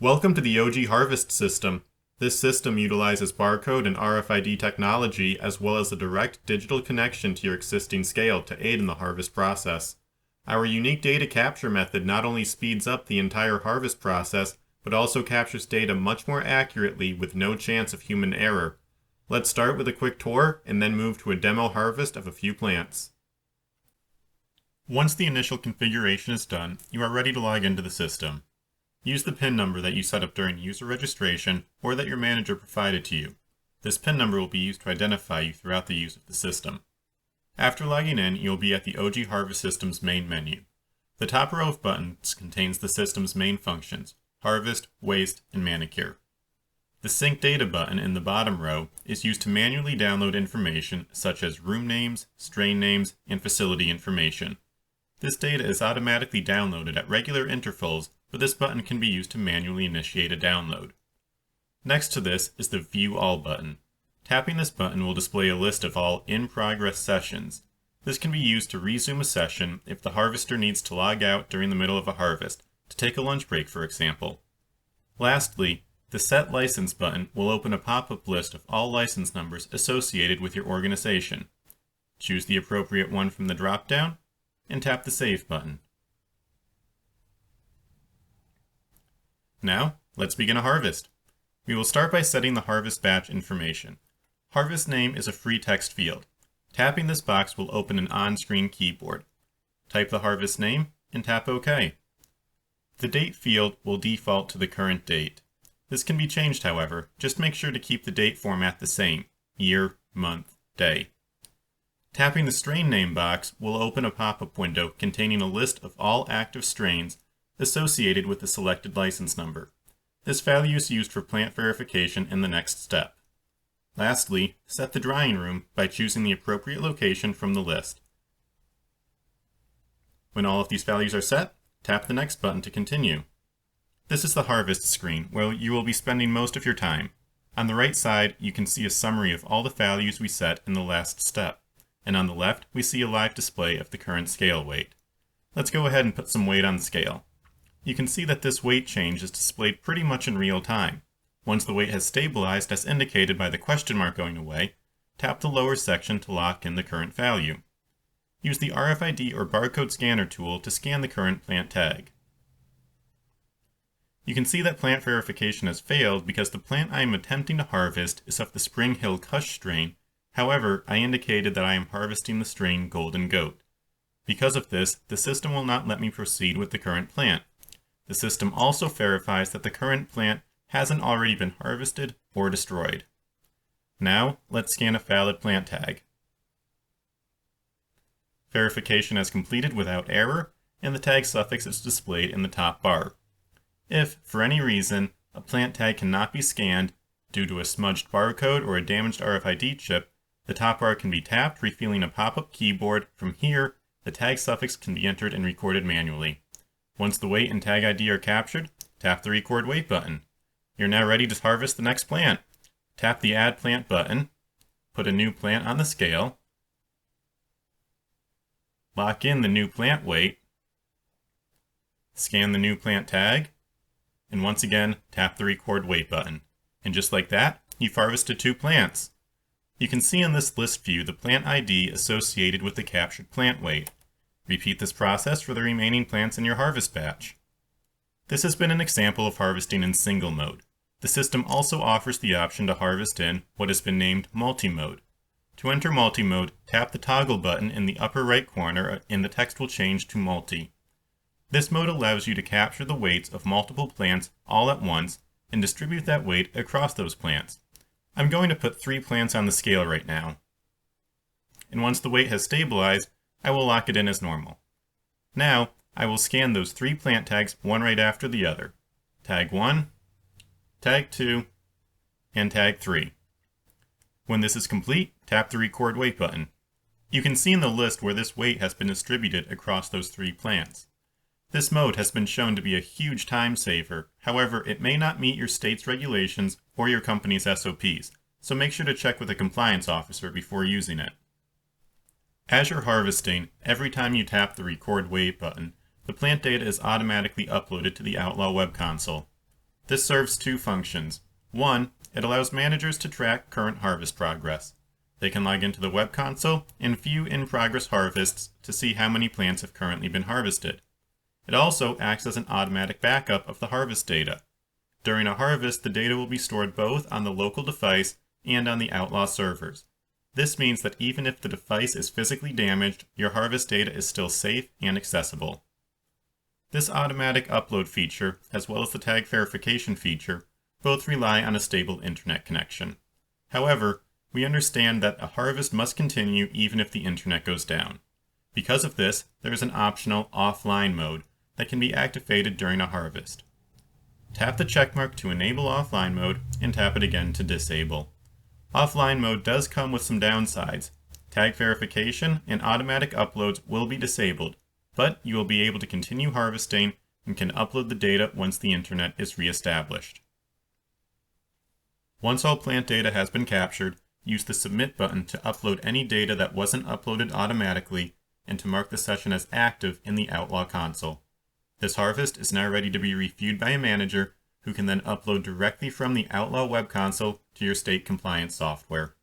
Welcome to the OG Harvest system. This system utilizes barcode and RFID technology as well as a direct digital connection to your existing scale to aid in the harvest process. Our unique data capture method not only speeds up the entire harvest process, but also captures data much more accurately with no chance of human error. Let's start with a quick tour and then move to a demo harvest of a few plants. Once the initial configuration is done, you are ready to log into the system. Use the PIN number that you set up during user registration or that your manager provided to you. This PIN number will be used to identify you throughout the use of the system. After logging in, you'll be at the OG Harvest system's main menu. The top row of buttons contains the system's main functions: harvest, waste, and manicure. The Sync Data button in the bottom row is used to manually download information such as room names, strain names, and facility information. This data is automatically downloaded at regular intervals, but this button can be used to manually initiate a download. Next to this is the View All button. Tapping this button will display a list of all in-progress sessions. This can be used to resume a session if the harvester needs to log out during the middle of a harvest, to take a lunch break for example. Lastly, the Set License button will open a pop-up list of all license numbers associated with your organization. Choose the appropriate one from the drop-down, and tap the Save button. Now, let's begin a harvest. We will start by setting the harvest batch information. Harvest name is a free text field. Tapping this box will open an on-screen keyboard. Type the harvest name and tap OK. The date field will default to the current date. This can be changed, however. Just make sure to keep the date format the same: year, month, day. Tapping the strain name box will open a pop-up window containing a list of all active strains associated with the selected license number. This value is used for plant verification in the next step. Lastly, set the drying room by choosing the appropriate location from the list. When all of these values are set, tap the Next button to continue. This is the harvest screen, where you will be spending most of your time. On the right side, you can see a summary of all the values we set in the last step, and on the left, we see a live display of the current scale weight. Let's go ahead and put some weight on the scale. You can see that this weight change is displayed pretty much in real time. Once the weight has stabilized as indicated by the question mark going away, tap the lower section to lock in the current value. Use the RFID or barcode scanner tool to scan the current plant tag. You can see that plant verification has failed because the plant I am attempting to harvest is of the Spring Hill Kush strain. However, I indicated that I am harvesting the strain Golden Goat. Because of this, the system will not let me proceed with the current plant. The system also verifies that the current plant hasn't already been harvested or destroyed. Now, let's scan a valid plant tag. Verification has completed without error, and the tag suffix is displayed in the top bar. If, for any reason, a plant tag cannot be scanned due to a smudged barcode or a damaged RFID chip, the top bar can be tapped, revealing a pop-up keyboard. From here, the tag suffix can be entered and recorded manually. Once the weight and tag ID are captured, tap the Record Weight button. You're now ready to harvest the next plant. Tap the Add Plant button, put a new plant on the scale, lock in the new plant weight, scan the new plant tag, and once again, tap the Record Weight button. And just like that, you've harvested 2 plants. You can see in this list view the plant ID associated with the captured plant weight. Repeat this process for the remaining plants in your harvest batch. This has been an example of harvesting in single mode. The system also offers the option to harvest in what has been named multi-mode. To enter multi-mode, tap the toggle button in the upper right corner and the text will change to multi. This mode allows you to capture the weights of multiple plants all at once and distribute that weight across those plants. I'm going to put 3 plants on the scale right now. And once the weight has stabilized, I will lock it in as normal. Now, I will scan those 3 plant tags one right after the other. Tag 1, Tag 2, and Tag 3. When this is complete, tap the Record Weight button. You can see in the list where this weight has been distributed across those 3 plants. This mode has been shown to be a huge time saver. However, it may not meet your state's regulations or your company's SOPs, so make sure to check with a compliance officer before using it. As you're harvesting, every time you tap the Record Weight button, the plant data is automatically uploaded to the Outlaw web console. This serves two functions. One, it allows managers to track current harvest progress. They can log into the web console and view in-progress harvests to see how many plants have currently been harvested. It also acts as an automatic backup of the harvest data. During a harvest, the data will be stored both on the local device and on the Outlaw servers. This means that even if the device is physically damaged, your harvest data is still safe and accessible. This automatic upload feature, as well as the tag verification feature, both rely on a stable internet connection. However, we understand that a harvest must continue even if the internet goes down. Because of this, there is an optional offline mode that can be activated during a harvest. Tap the checkmark to enable offline mode and tap it again to disable. Offline mode does come with some downsides. Tag verification and automatic uploads will be disabled, but you will be able to continue harvesting and can upload the data once the internet is reestablished. Once all plant data has been captured, use the Submit button to upload any data that wasn't uploaded automatically and to mark the session as active in the Outlaw console. This harvest is now ready to be reviewed by a manager who can then upload directly from the Outlaw web console to your state compliance software.